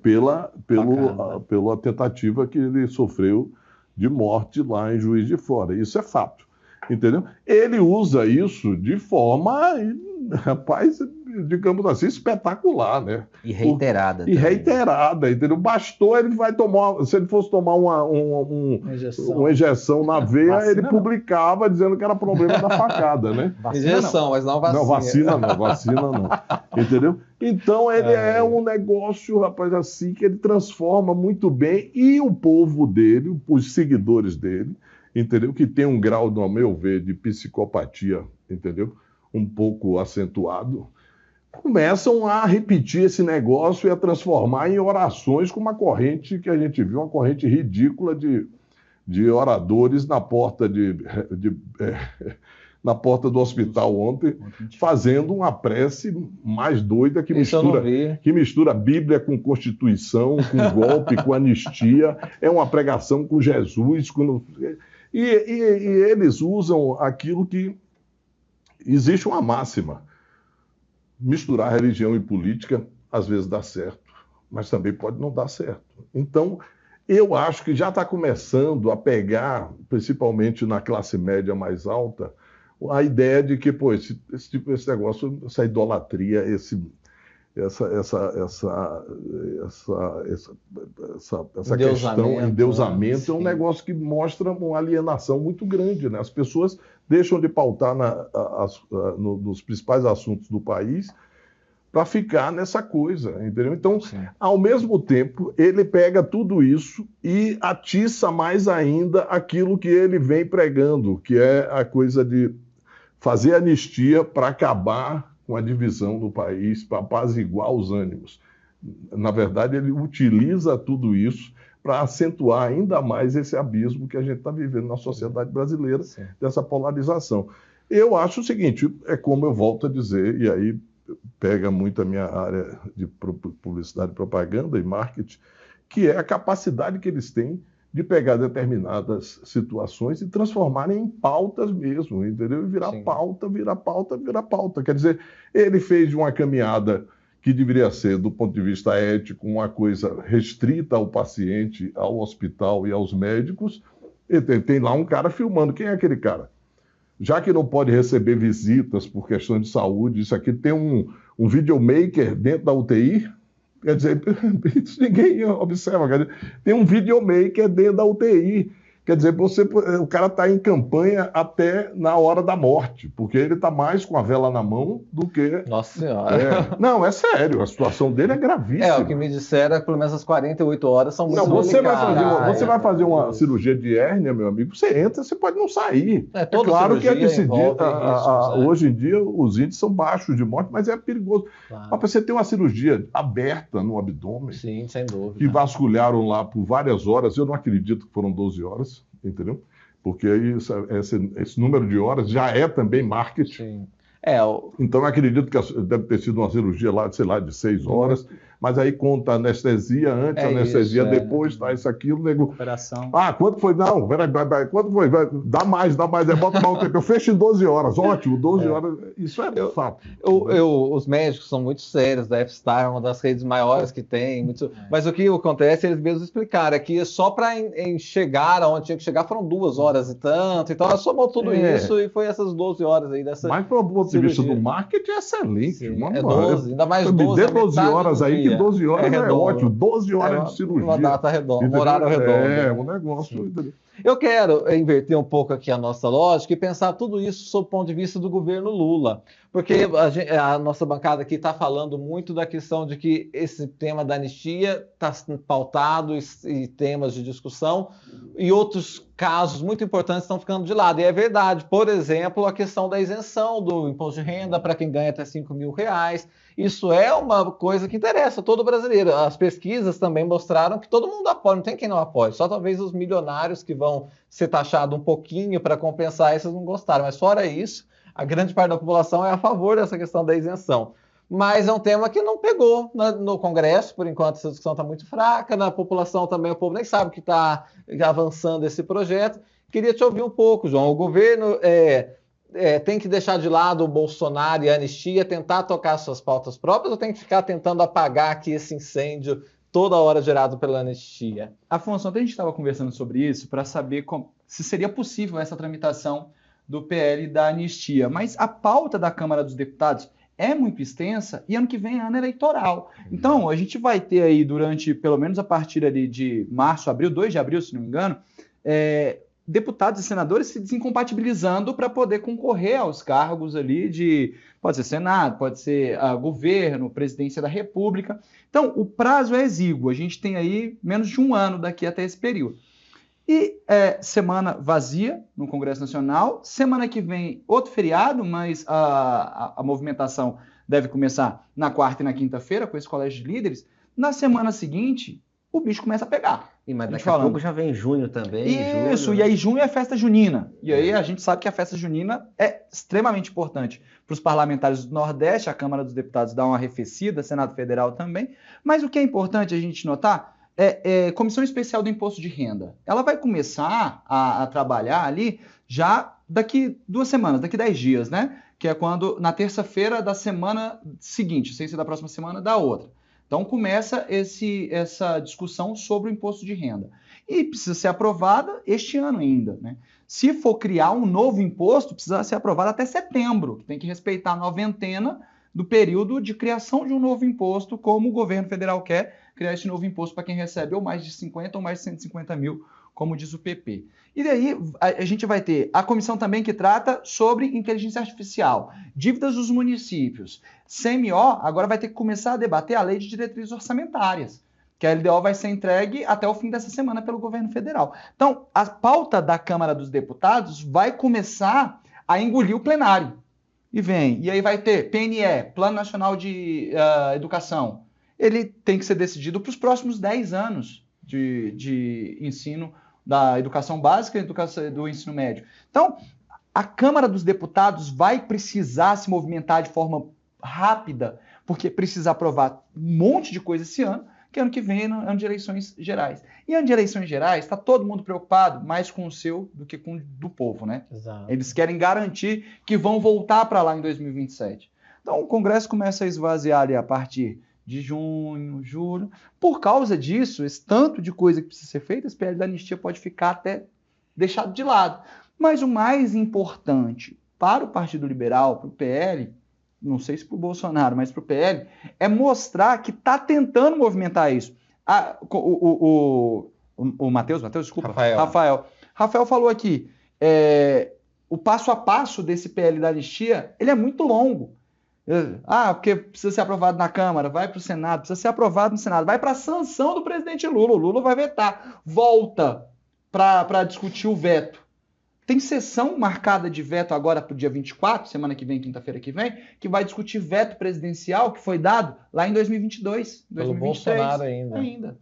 pela tentativa que ele sofreu de morte lá em Juiz de Fora. Isso é fato, entendeu? Ele usa isso de forma, rapaz, digamos assim, espetacular, né? E reiterada. Reiterada, entendeu? Bastou ele vai tomar, se ele fosse tomar uma injeção na veia, vacina ele publicava dizendo que era problema da facada, né? Injeção, mas não vacina. Vacina não. Entendeu? Então ele é um negócio, rapaz, assim, que ele transforma muito bem, e o povo dele, os seguidores dele, entendeu? Que tem um grau, no meu ver, de psicopatia, entendeu? Um pouco acentuado, começam a repetir esse negócio e a transformar em orações com uma corrente que a gente viu, uma corrente ridícula de oradores na porta na porta do hospital ontem, fazendo uma prece mais doida que mistura Bíblia com Constituição, com golpe, com anistia, é uma pregação com Jesus. E eles usam aquilo que existe uma máxima. Misturar religião e política às vezes dá certo, mas também pode não dar certo. Então, eu acho que já está começando a pegar, principalmente na classe média mais alta, a ideia de que, esse negócio, essa idolatria, essa questão, endeusamento, é um negócio que mostra uma alienação muito grande, né? As pessoas deixam de pautar nos principais assuntos do país para ficar nessa coisa, entendeu? Então, ao mesmo tempo, ele pega tudo isso e atiça mais ainda aquilo que ele vem pregando, que é a coisa de fazer anistia para acabar com a divisão do país, para apaziguar os ânimos. Na verdade, ele utiliza tudo isso para acentuar ainda mais esse abismo que a gente está vivendo na sociedade brasileira, dessa polarização. Eu acho o seguinte, é como eu volto a dizer, e aí pega muito a minha área de publicidade, propaganda e marketing, que é a capacidade que eles têm de pegar determinadas situações e transformarem em pautas mesmo, entendeu? E virar pauta. Quer dizer, ele fez uma caminhada que deveria ser, do ponto de vista ético, uma coisa restrita ao paciente, ao hospital e aos médicos. E tem lá um cara filmando. Quem é aquele cara? Já que não pode receber visitas por questões de saúde, isso aqui tem um videomaker dentro da UTI. Quer dizer, isso ninguém observa. Quer dizer, tem um videomaker dentro da UTI. Quer dizer, o cara está em campanha até na hora da morte, porque ele está mais com a vela na mão do que... Nossa Senhora! Não, é sério, a situação dele é gravíssima. O que me disseram é que pelo menos as 48 horas são muito você vai fazer uma cirurgia de hérnia, meu amigo, você entra, você pode não sair. Claro que hoje em dia os índices são baixos de morte, mas é perigoso. Claro. Mas para você ter uma cirurgia aberta no abdômen, sim, sem dúvida, que vasculharam lá por várias horas, eu não acredito que foram 12 horas, entendeu? Porque aí esse número de horas já é também marketing. Sim. Então eu acredito que deve ter sido uma cirurgia lá, sei lá, de 6 horas, mas aí conta anestesia antes, anestesia depois, tá, isso, aquilo, nego. Operação. Quanto foi? Não, peraí, quanto foi? Dá mais, bota mais um tempo. Eu fecho em 12 horas, ótimo, 12 horas, isso é fato. Os médicos são muito sérios, da F-Star é uma das redes maiores que tem, mas o que acontece, eles mesmos explicaram, é que só para chegar aonde tinha que chegar foram 2 horas e tanto, então ela somou tudo isso e foi essas 12 horas aí dessa... Mas do ponto de vista do marketing é excelente. Sim, 12, ainda mais 12. Me dê 12 horas aí, que 12 horas é ótimo. 12 horas de cirurgia. Uma data redonda, um horário redondo. Um negócio. Entendeu? Eu quero inverter um pouco aqui a nossa lógica e pensar tudo isso sob o ponto de vista do governo Lula. Porque a nossa bancada aqui está falando muito da questão de que esse tema da anistia está pautado e temas de discussão, e outros casos muito importantes estão ficando de lado. E é verdade, por exemplo, a questão da isenção do imposto de renda para quem ganha até R$5.000. Isso é uma coisa que interessa todo brasileiro. As pesquisas também mostraram que todo mundo apoia, não tem quem não apoie, só talvez os milionários que vão ser taxados um pouquinho para compensar, esses não gostaram. Mas fora isso, a grande parte da população é a favor dessa questão da isenção. Mas é um tema que não pegou no Congresso, por enquanto essa discussão está muito fraca, na população também o povo nem sabe que está avançando esse projeto. Queria te ouvir um pouco, João. O governo tem que deixar de lado o Bolsonaro e a anistia, tentar tocar suas pautas próprias, ou tem que ficar tentando apagar aqui esse incêndio toda hora gerado pela anistia? Afonso, ontem a gente estava conversando sobre isso para saber se seria possível essa tramitação do PL da anistia, mas a pauta da Câmara dos Deputados é muito extensa e ano que vem é ano eleitoral. Então, a gente vai ter aí durante, pelo menos a partir ali de março, abril, 2 de abril, se não me engano, deputados e senadores se desincompatibilizando para poder concorrer aos cargos ali pode ser Senado, pode ser governo, presidência da República. Então, o prazo é exíguo. A gente tem aí menos de um ano daqui até esse período. E semana vazia no Congresso Nacional. Semana que vem, outro feriado, mas a movimentação deve começar na quarta e na quinta-feira com esse colégio de líderes. Na semana seguinte, o bicho começa a pegar. Mas daqui a pouco já vem junho também. Isso, julho, e aí junho é festa junina. E aí a gente sabe que a festa junina é extremamente importante para os parlamentares do Nordeste, a Câmara dos Deputados dá uma arrefecida, Senado Federal também. Mas o que é importante a gente notar Comissão Especial do Imposto de Renda. Ela vai começar a trabalhar ali já daqui 2 semanas, daqui 10 dias, né? Que é quando, na terça-feira da semana seguinte, sem ser da próxima semana, da outra. Então começa essa discussão sobre o imposto de renda. E precisa ser aprovada este ano ainda, né? Se for criar um novo imposto, precisa ser aprovado até setembro, que tem que respeitar a noventena do período de criação de um novo imposto, como o governo federal quer criar esse novo imposto para quem recebe ou mais de 50 ou mais de 150 mil, como diz o PP. E daí a gente vai ter a comissão também que trata sobre inteligência artificial, dívidas dos municípios. CMO agora vai ter que começar a debater a lei de diretrizes orçamentárias, que a LDO vai ser entregue até o fim dessa semana pelo governo federal. Então, a pauta da Câmara dos Deputados vai começar a engolir o plenário. E aí vai ter PNE, Plano Nacional de Educação. Ele tem que ser decidido para os próximos 10 anos de ensino da educação básica e do ensino médio. Então, a Câmara dos Deputados vai precisar se movimentar de forma rápida, porque precisa aprovar um monte de coisa esse ano, que ano que vem é ano de eleições gerais. E ano de eleições gerais, está todo mundo preocupado mais com o seu do que com o do povo, né? Exato. Eles querem garantir que vão voltar para lá em 2027. Então, o Congresso começa a esvaziar ali a partir de junho, julho. Por causa disso, esse tanto de coisa que precisa ser feita, esse PL da anistia pode ficar até deixado de lado. Mas o mais importante para o Partido Liberal, para o PL, não sei se para o Bolsonaro, mas para o PL, é mostrar que está tentando movimentar isso. O Matheus, desculpa. Rafael falou aqui, o passo a passo desse PL da anistia, ele é muito longo. Porque precisa ser aprovado na Câmara, vai para o Senado, precisa ser aprovado no Senado, vai para a sanção do presidente Lula, o Lula vai vetar, volta para discutir o veto. Tem sessão marcada de veto agora para o dia 24, semana que vem, quinta-feira que vem, que vai discutir veto presidencial que foi dado lá em 2022, 2023. Pelo Bolsonaro ainda.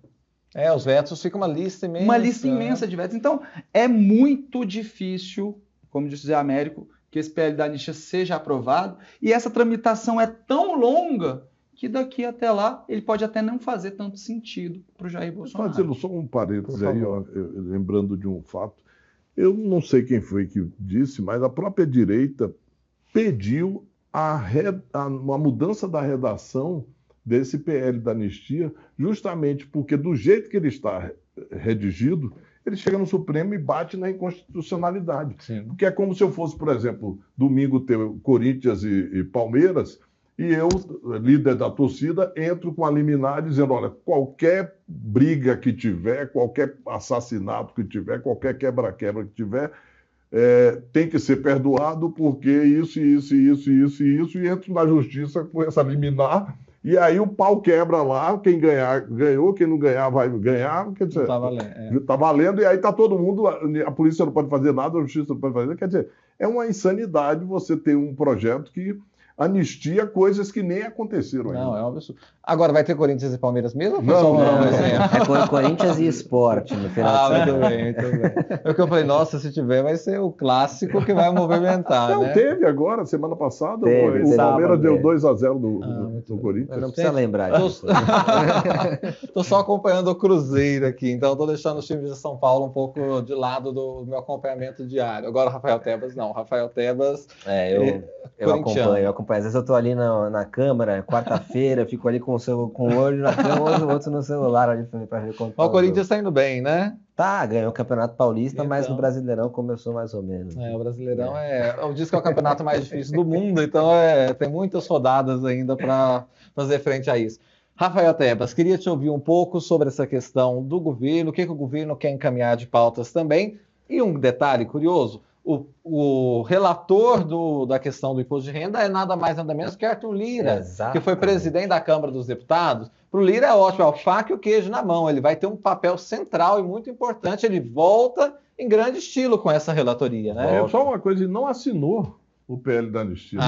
Os vetos ficam uma lista imensa. Uma lista imensa de vetos. Então, é muito difícil, como disse o Zé Américo, que esse PL da anistia seja aprovado. E essa tramitação é tão longa que daqui até lá ele pode até não fazer tanto sentido para o Jair Bolsonaro. Fazendo só um parênteses aí, lembrando de um fato. Eu não sei quem foi que disse, mas a própria direita pediu uma mudança da redação desse PL da anistia, justamente porque do jeito que ele está redigido, ele chega no Supremo e bate na inconstitucionalidade. Sim. Porque é como se eu fosse, por exemplo, domingo ter Corinthians e Palmeiras, e eu, líder da torcida, entro com a liminar dizendo, olha, qualquer briga que tiver, qualquer assassinato que tiver, qualquer quebra-quebra que tiver, tem que ser perdoado porque isso, e entro na justiça com essa liminar e aí o pau quebra lá, quem ganhar, ganhou, quem não ganhar vai ganhar, quer dizer, Tá valendo, tá valendo, e aí tá todo mundo, a polícia não pode fazer nada, a justiça não pode fazer nada, quer dizer, é uma insanidade você ter um projeto que anistia coisas que nem aconteceram ainda. Não, é um absurdo. Agora, vai ter Corinthians e Palmeiras mesmo? Ou foi Não, só um não. exemplo? É Corinthians e Sport no final de Muito semana. bem, muito bem. É o que eu falei, nossa, se tiver, vai ser o clássico que vai movimentar, Não, né? teve agora, semana passada, Teve, o sábado, Palmeiras deu teve. 2-0 muito do bem. Corinthians. Não precisa lembrar disso. Tô só acompanhando o Cruzeiro aqui, então tô deixando os times de São Paulo um pouco de lado do meu acompanhamento diário. Agora o Rafael Tebas não. Rafael Tebas Eu acompanho. Às vezes eu tô ali na câmera, quarta-feira, fico ali com o olho na câmera, o outro no celular ali para ver quanto. O Corinthians tá indo bem, né? Tá, ganhou o Campeonato Paulista, mas Então. no Brasileirão começou mais ou menos. O Brasileirão diz que é o campeonato mais difícil do mundo, então tem muitas rodadas ainda para fazer frente a isso. Rafael Tebas, queria te ouvir um pouco sobre essa questão do governo, o que o governo quer encaminhar de pautas também. E um detalhe curioso, o relator da questão do imposto de renda é nada mais nada menos que Arthur Lira, que foi presidente da Câmara dos Deputados. Para o Lira é ótimo, é o faca e o queijo na mão, ele vai ter um papel central e muito importante, ele volta em grande estilo com essa relatoria, né? Só uma coisa, ele não assinou o PL da anistia.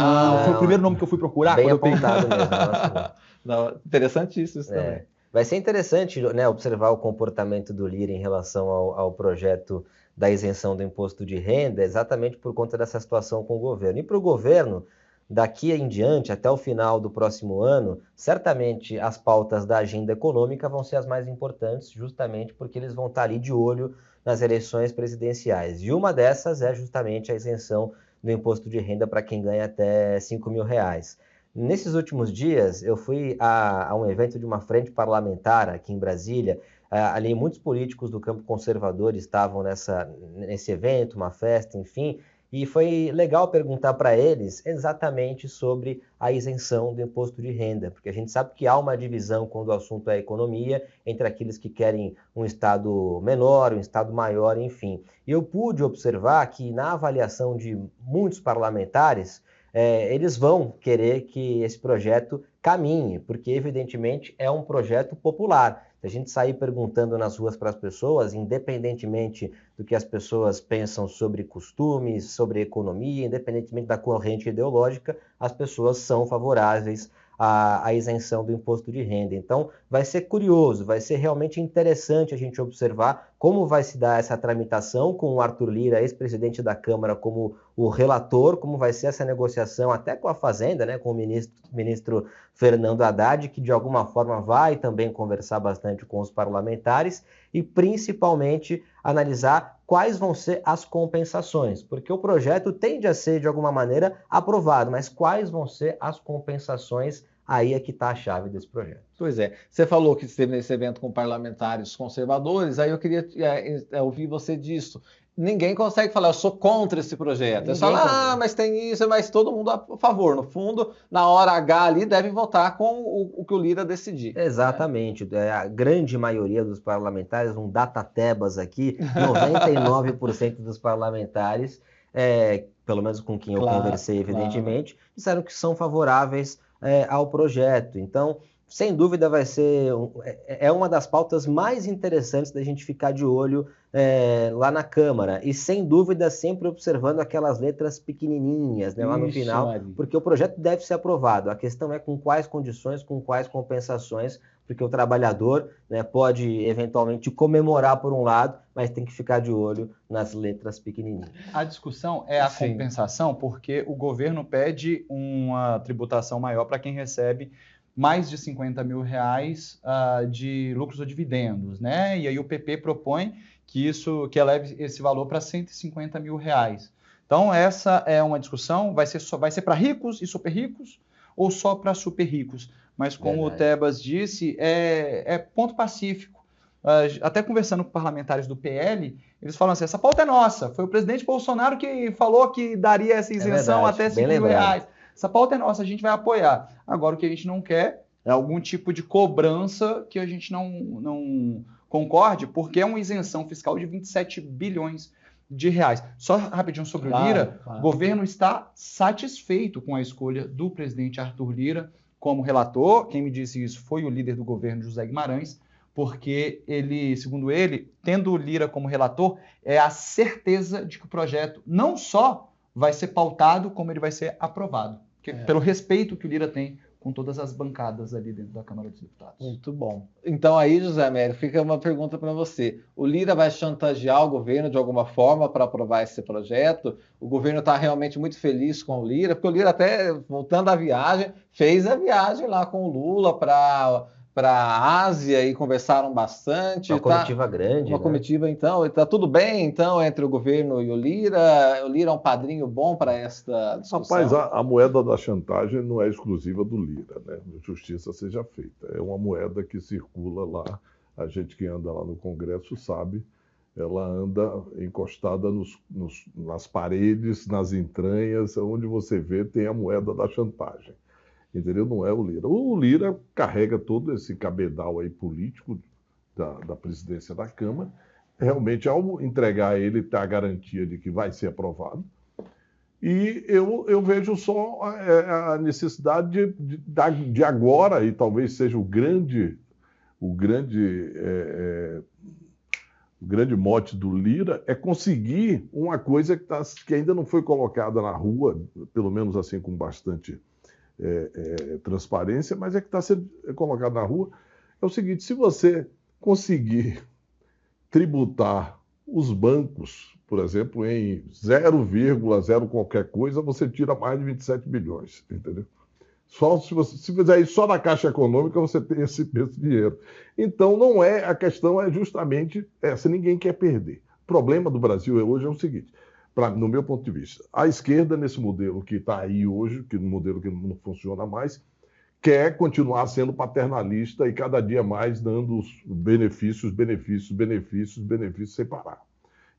Foi o primeiro nome que eu fui procurar. Bem apontado mesmo. Não, interessantíssimo isso também. Vai ser interessante, né, observar o comportamento do Lira em relação ao projeto da isenção do imposto de renda, exatamente por conta dessa situação com o governo. E para o governo, daqui em diante, até o final do próximo ano, certamente as pautas da agenda econômica vão ser as mais importantes, justamente porque eles vão estar ali de olho nas eleições presidenciais. E uma dessas é justamente a isenção do imposto de renda para quem ganha até R$5.000. Nesses últimos dias, eu fui a um evento de uma frente parlamentar aqui em Brasília. Ali muitos políticos do campo conservador estavam nesse evento, uma festa, enfim, e foi legal perguntar para eles exatamente sobre a isenção do imposto de renda, porque a gente sabe que há uma divisão quando o assunto é economia, entre aqueles que querem um estado menor, um estado maior, enfim. E eu pude observar que na avaliação de muitos parlamentares, eles vão querer que esse projeto caminhe, porque evidentemente é um projeto popular. Se a gente sair perguntando nas ruas para as pessoas, independentemente do que as pessoas pensam sobre costumes, sobre economia, independentemente da corrente ideológica, as pessoas são favoráveis à isenção do imposto de renda. Então, vai ser curioso, vai ser realmente interessante a gente observar como vai se dar essa tramitação com o Arthur Lira, ex-presidente da Câmara, como o relator, como vai ser essa negociação até com a Fazenda, né, com o ministro Fernando Haddad, que de alguma forma vai também conversar bastante com os parlamentares e principalmente analisar quais vão ser as compensações, porque o projeto tende a ser de alguma maneira aprovado, mas quais vão ser as compensações? Aí é que está a chave desse projeto. Pois é. Você falou que esteve nesse evento com parlamentares conservadores, aí eu queria ouvir você disso. Ninguém consegue falar, eu sou contra esse projeto. É só mas tem isso, mas todo mundo a favor. No fundo, na hora H ali, devem votar com o que o Lira decidir. Exatamente. A grande maioria dos parlamentares, um datatebas aqui, 99% dos parlamentares, pelo menos com quem eu conversei, evidentemente, disseram que são favoráveis ao projeto. Então, sem dúvida vai ser uma das pautas mais interessantes da gente ficar de olho lá na Câmara. E sem dúvida sempre observando aquelas letras pequenininhas, né, lá no final, Maria. Porque o projeto deve ser aprovado. A questão é com quais condições, com quais compensações, porque o trabalhador, né, pode eventualmente comemorar por um lado, mas tem que ficar de olho nas letras pequenininhas. A discussão é a compensação, porque o governo pede uma tributação maior para quem recebe mais de R$50 mil de lucros ou dividendos, né? E aí o PP propõe que eleve esse valor para R$150 mil. Então essa é uma discussão, vai ser para ricos e super ricos ou só para super ricos? Mas como o Tebas disse, é ponto pacífico. Até conversando com parlamentares do PL, eles falam assim, essa pauta é nossa, foi o presidente Bolsonaro que falou que daria essa isenção até R$5 mil. Essa pauta é nossa, a gente vai apoiar. Agora, o que a gente não quer é algum tipo de cobrança que a gente não concorde, porque é uma isenção fiscal de 27 bilhões de reais. Só rapidinho sobre o Lira, o governo está satisfeito com a escolha do presidente Arthur Lira como relator. Quem me disse isso foi o líder do governo, José Guimarães, porque ele, segundo ele, tendo o Lira como relator, é a certeza de que o projeto não só vai ser pautado, como ele vai ser aprovado. Pelo respeito que o Lira tem com todas as bancadas ali dentro da Câmara dos Deputados. Muito bom. Então aí, José Américo, fica uma pergunta para você. O Lira vai chantagear o governo de alguma forma para aprovar esse projeto? O governo está realmente muito feliz com o Lira, porque o Lira até, voltando à viagem, fez a viagem lá com o Lula para a Ásia e conversaram bastante. Uma comitiva grande. Uma comitiva, então. Está tudo bem, então, entre o governo e o Lira? O Lira é um padrinho bom para esta discussão? Rapaz, a moeda da chantagem não é exclusiva do Lira, né? Justiça seja feita. É uma moeda que circula lá. A gente que anda lá no Congresso sabe. Ela anda encostada nas paredes, nas entranhas, onde você vê tem a moeda da chantagem. Entendeu? Não é o Lira. O Lira carrega todo esse cabedal aí político da presidência da Câmara. Realmente, ao entregar ele, tem a garantia de que vai ser aprovado. E eu vejo só a necessidade de agora, e talvez seja o grande mote do Lira, é conseguir uma coisa que ainda não foi colocada na rua, pelo menos assim com bastante transparência, mas é que está sendo colocado na rua, é o seguinte: se você conseguir tributar os bancos, por exemplo, em 0,0 qualquer coisa, você tira mais de 27 bilhões, entendeu? Só se fizer isso só na Caixa Econômica, você tem esse dinheiro. Então, não é, a questão é justamente essa, ninguém quer perder. O problema do Brasil hoje é o seguinte: no meu ponto de vista, a esquerda, nesse modelo que está aí hoje, que no modelo que não funciona mais, quer continuar sendo paternalista e cada dia mais dando os benefícios sem parar.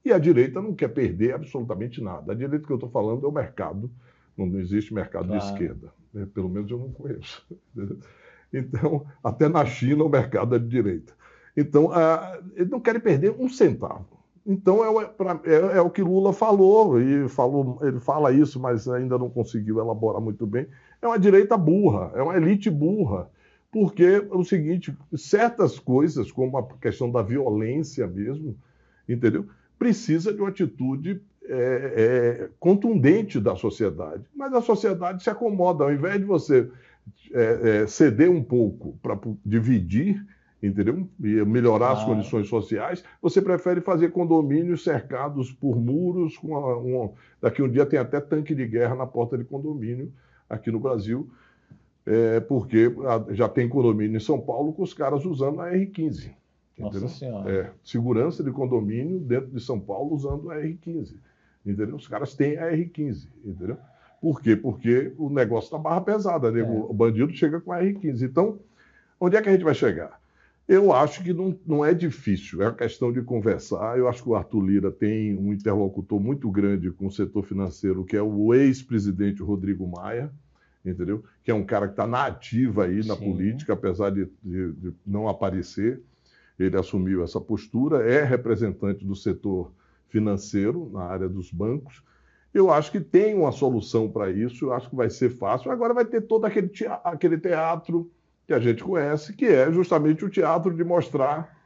E a direita não quer perder absolutamente nada. A direita que eu estou falando é o mercado. Não existe mercado de esquerda. Né? Pelo menos eu não conheço. Então, até na China o mercado é de direita. Então, eles não querem perder um centavo. Então, é o que Lula falou, ele fala isso, mas ainda não conseguiu elaborar muito bem. É uma direita burra, é uma elite burra, porque é o seguinte: certas coisas, como a questão da violência mesmo, entendeu? Precisa de uma atitude contundente da sociedade. Mas a sociedade se acomoda, ao invés de você ceder um pouco para dividir, entendeu? E melhorar as condições sociais, você prefere fazer condomínios cercados por muros, daqui um dia tem até tanque de guerra na porta de condomínio aqui no Brasil, porque já tem condomínio em São Paulo com os caras usando a R15. Entendeu? Nossa Senhora. Segurança de condomínio dentro de São Paulo usando a R15. Entendeu? Os caras têm a R15, entendeu? Por quê? Porque o negócio está barra pesada, né? O bandido chega com a R15. Então, onde é que a gente vai chegar? Eu acho que não é difícil, é uma questão de conversar. Eu acho que o Arthur Lira tem um interlocutor muito grande com o setor financeiro, que é o ex-presidente Rodrigo Maia, entendeu? Que é um cara que está na ativa aí na política, apesar de não aparecer. Ele assumiu essa postura, é representante do setor financeiro na área dos bancos. Eu acho que tem uma solução para isso, eu acho que vai ser fácil. Agora vai ter todo aquele teatro que a gente conhece, que é justamente o teatro de mostrar,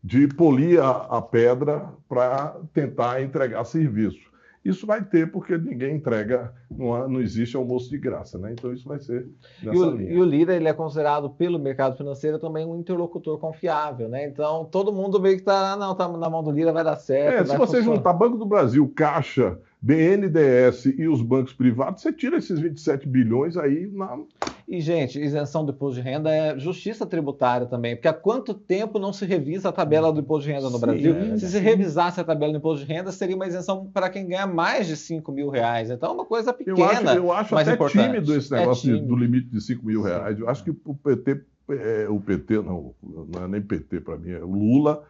de polir a pedra para tentar entregar serviço. Isso vai ter, porque ninguém entrega, não existe almoço de graça, né? Então isso vai ser nessa linha. E o Lira, ele é considerado pelo mercado financeiro também um interlocutor confiável, né? Então todo mundo meio que tá na mão do Lira, vai dar certo. Se você juntar Banco do Brasil, Caixa, BNDES e os bancos privados, você tira esses 27 bilhões aí E, gente, isenção do imposto de renda é justiça tributária também, porque há quanto tempo não se revisa a tabela do imposto de renda no Brasil? Se revisasse a tabela do imposto de renda, seria uma isenção para quem ganha mais de R$5 mil. Então é uma coisa pequena. Eu acho mas até importante. Tímido esse negócio do limite de R$5 mil. Eu acho que o PT não é nem PT para mim, é o Lula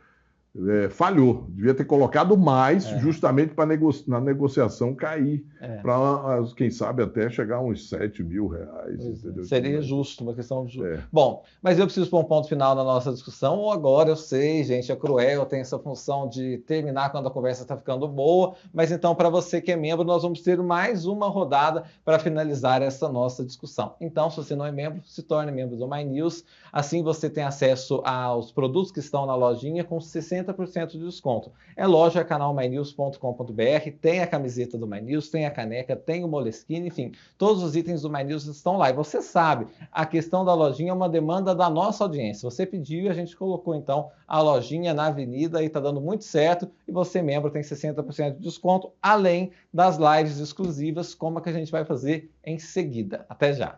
falhou. Devia ter colocado mais, justamente para na negociação cair. Para, quem sabe, até chegar a uns R$7.000. Seria justo, uma questão de justo. Bom, mas eu preciso pôr um ponto final na nossa discussão, ou agora eu sei, gente, é cruel, tem essa função de terminar quando a conversa está ficando boa, mas então, para você que é membro, nós vamos ter mais uma rodada para finalizar essa nossa discussão. Então, se você não é membro, se torne membro do My News, assim você tem acesso aos produtos que estão na lojinha com 60% de desconto. É loja canalmynews.com.br, tem a camiseta do My News, tem a caneca, tem o Moleskine, enfim, todos os itens do My News estão lá. E você sabe, a questão da lojinha é uma demanda da nossa audiência. Você pediu e a gente colocou então a lojinha na avenida e está dando muito certo. E você, membro, tem 60% de desconto, além das lives exclusivas, como a que a gente vai fazer em seguida. Até já!